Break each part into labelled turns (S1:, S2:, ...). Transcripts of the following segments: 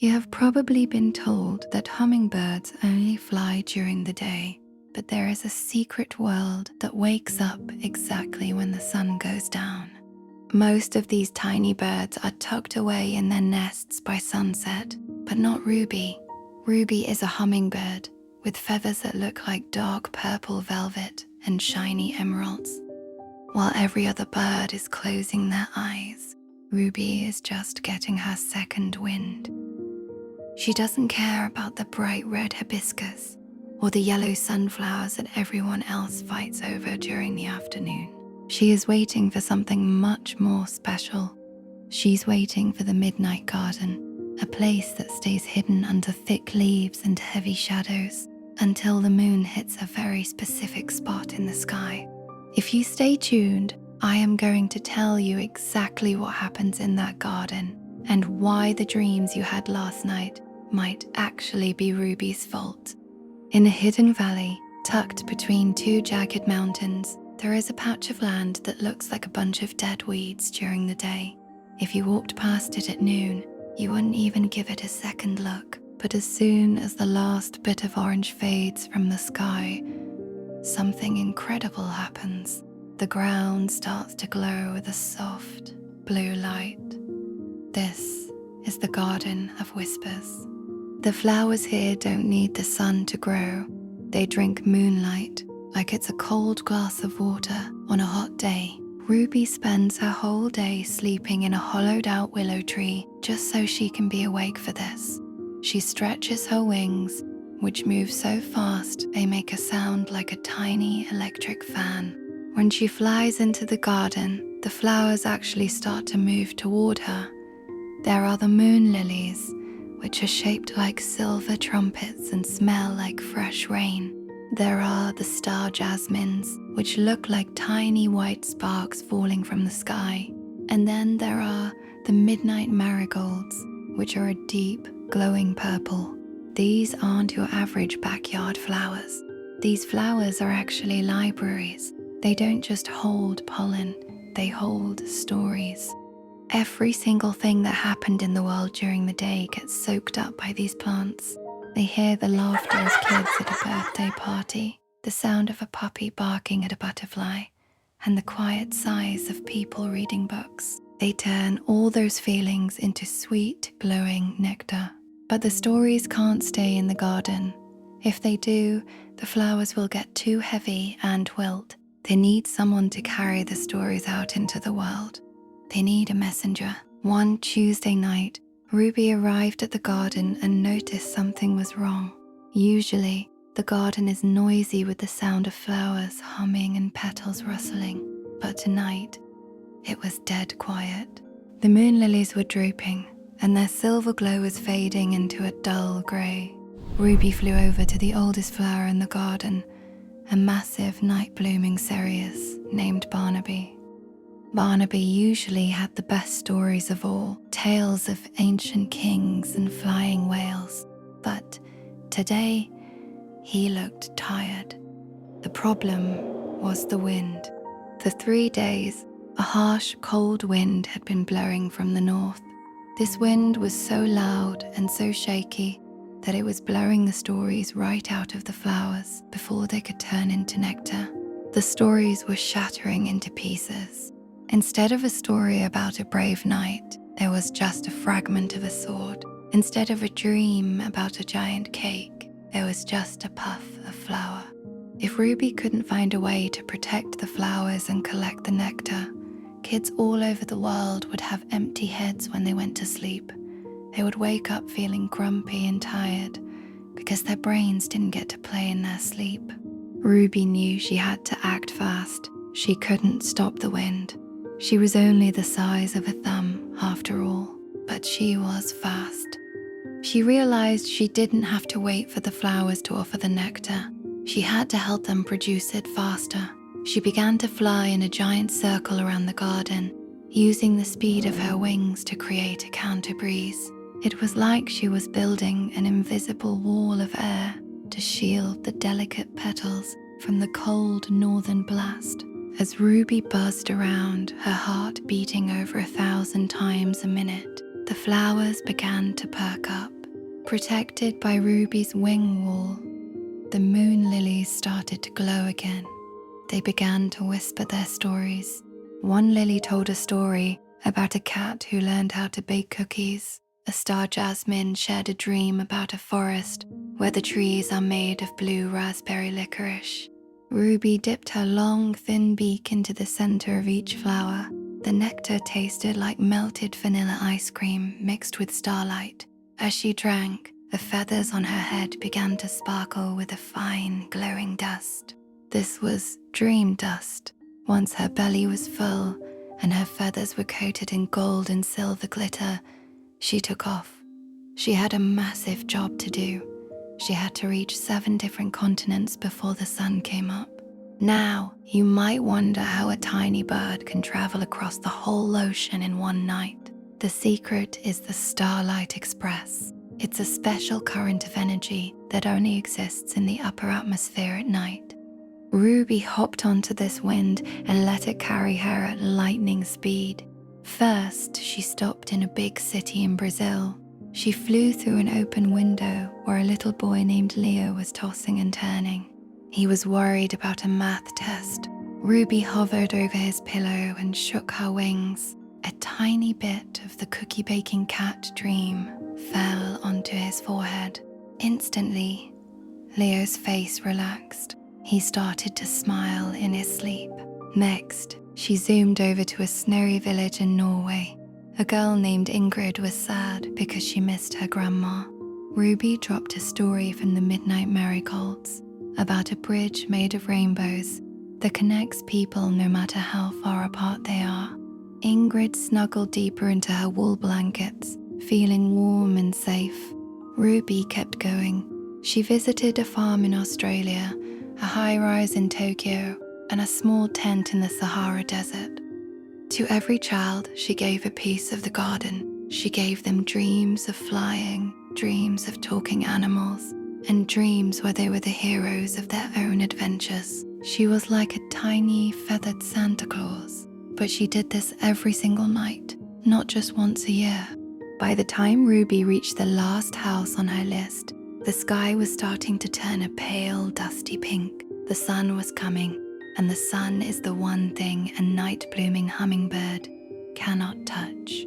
S1: You have probably been told that hummingbirds only fly during the day, but there is a secret world that wakes up exactly when the sun goes down. Most of these tiny birds are tucked away in their nests by sunset, but not Ruby. Ruby is a hummingbird with feathers that look like dark purple velvet and shiny emeralds. While every other bird is closing their eyes, Ruby is just getting her second wind. She doesn't care about the bright red hibiscus or the yellow sunflowers that everyone else fights over during the afternoon. She is waiting for something much more special. She's waiting for the midnight garden, a place that stays hidden under thick leaves and heavy shadows until the moon hits a very specific spot in the sky. If you stay tuned, I am going to tell you exactly what happens in that garden and why the dreams you had last night might actually be Ruby's fault. In a hidden valley, tucked between two jagged mountains, there is a patch of land that looks like a bunch of dead weeds during the day. If you walked past it at noon, you wouldn't even give it a second look. But as soon as the last bit of orange fades from the sky, something incredible happens. The ground starts to glow with a soft blue light. This is the Garden of Whispers. The flowers here don't need the sun to grow. They drink moonlight like it's a cold glass of water on a hot day. Ruby spends her whole day sleeping in a hollowed out willow tree just so she can be awake for this. She stretches her wings, which move so fast they make a sound like a tiny electric fan. When she flies into the garden, the flowers actually start to move toward her. There are the moon lilies, which are shaped like silver trumpets and smell like fresh rain. There are the star jasmines, which look like tiny white sparks falling from the sky. And then there are the midnight marigolds, which are a deep, glowing purple. These aren't your average backyard flowers. These flowers are actually libraries. They don't just hold pollen, they hold stories. Every single thing that happened in the world during the day gets soaked up by these plants. They hear the laughter of kids at a birthday party, the sound of a puppy barking at a butterfly, and the quiet sighs of people reading books. They turn all those feelings into sweet, glowing nectar. But the stories can't stay in the garden. If they do, the flowers will get too heavy and wilt. They need someone to carry the stories out into the world. They need a messenger. One Tuesday night, Ruby arrived at the garden and noticed something was wrong. Usually, the garden is noisy with the sound of flowers humming and petals rustling. But tonight, it was dead quiet. The moon lilies were drooping, and their silver glow was fading into a dull grey. Ruby flew over to the oldest flower in the garden, a massive night-blooming cereus named Barnaby. Barnaby usually had the best stories of all, tales of ancient kings and flying whales. But today, he looked tired. The problem was the wind. For 3 days, a harsh, cold wind had been blowing from the north. This wind was so loud and so shaky that it was blowing the stories right out of the flowers before they could turn into nectar. The stories were shattering into pieces. Instead of a story about a brave knight, there was just a fragment of a sword. Instead of a dream about a giant cake, there was just a puff of flour. If Ruby couldn't find a way to protect the flowers and collect the nectar, kids all over the world would have empty heads when they went to sleep. They would wake up feeling grumpy and tired because their brains didn't get to play in their sleep. Ruby knew she had to act fast. She couldn't stop the wind. She was only the size of a thumb after all, but she was fast. She realized she didn't have to wait for the flowers to offer the nectar. She had to help them produce it faster. She began to fly in a giant circle around the garden, using the speed of her wings to create a counter breeze. It was like she was building an invisible wall of air to shield the delicate petals from the cold northern blast. As Ruby buzzed around, her heart beating over 1,000 times a minute, the flowers began to perk up. Protected by Ruby's wing wall, the moon lilies started to glow again. They began to whisper their stories. One lily told a story about a cat who learned how to bake cookies. A star jasmine shared a dream about a forest where the trees are made of blue raspberry licorice. Ruby dipped her long, thin beak into the center of each flower. The nectar tasted like melted vanilla ice cream mixed with starlight. As she drank, the feathers on her head began to sparkle with a fine, glowing dust. This was dream dust. Once her belly was full and her feathers were coated in gold and silver glitter, she took off. She had a massive job to do. She had to reach 7 different continents before the sun came up. Now, you might wonder how a tiny bird can travel across the whole ocean in one night. The secret is the Starlight Express. It's a special current of energy that only exists in the upper atmosphere at night. Ruby hopped onto this wind and let it carry her at lightning speed. First, she stopped in a big city in Brazil. She flew through an open window where a little boy named Leo was tossing and turning. He was worried about a math test. Ruby hovered over his pillow and shook her wings. A tiny bit of the cookie-baking cat dream fell onto his forehead. Instantly, Leo's face relaxed. He started to smile in his sleep. Next, she zoomed over to a snowy village in Norway. A girl named Ingrid was sad because she missed her grandma. Ruby dropped a story from the Midnight Marigolds about a bridge made of rainbows that connects people no matter how far apart they are. Ingrid snuggled deeper into her wool blankets, feeling warm and safe. Ruby kept going. She visited a farm in Australia, a high-rise in Tokyo, and a small tent in the Sahara Desert. To every child, she gave a piece of the garden. She gave them dreams of flying, dreams of talking animals, and dreams where they were the heroes of their own adventures. She was like a tiny, feathered Santa Claus, but she did this every single night, not just once a year. By the time Ruby reached the last house on her list, the sky was starting to turn a pale, dusty pink. The sun was coming, and the sun is the one thing a night-blooming hummingbird cannot touch.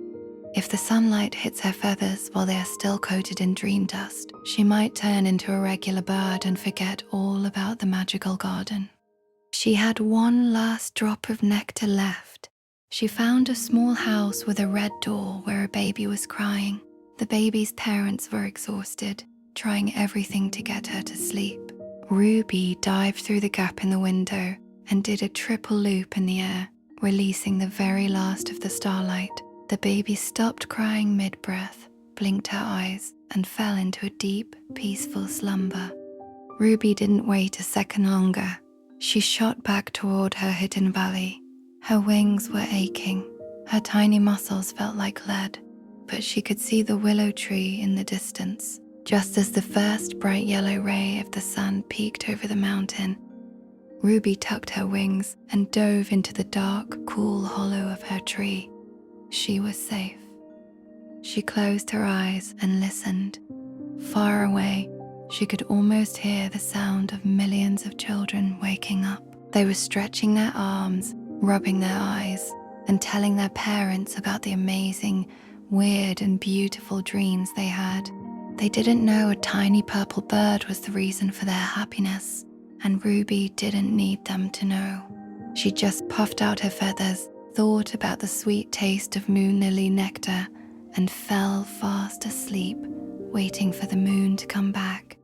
S1: If the sunlight hits her feathers while they are still coated in dream dust, she might turn into a regular bird and forget all about the magical garden. She had one last drop of nectar left. She found a small house with a red door where a baby was crying. The baby's parents were exhausted, trying everything to get her to sleep. Ruby dived through the gap in the window and did a triple loop in the air, releasing the very last of the starlight. The baby stopped crying mid-breath, blinked her eyes, and fell into a deep, peaceful slumber. Ruby didn't wait a second longer. She shot back toward her hidden valley. Her wings were aching. Her tiny muscles felt like lead, but she could see the willow tree in the distance. Just as the first bright yellow ray of the sun peeked over the mountain, Ruby tucked her wings and dove into the dark, cool hollow of her tree. She was safe. She closed her eyes and listened. Far away, she could almost hear the sound of millions of children waking up. They were stretching their arms, rubbing their eyes, and telling their parents about the amazing, weird, and beautiful dreams they had. They didn't know a tiny purple bird was the reason for their happiness, and Ruby didn't need them to know. She just puffed out her feathers, thought about the sweet taste of moon lily nectar, and fell fast asleep, waiting for the moon to come back.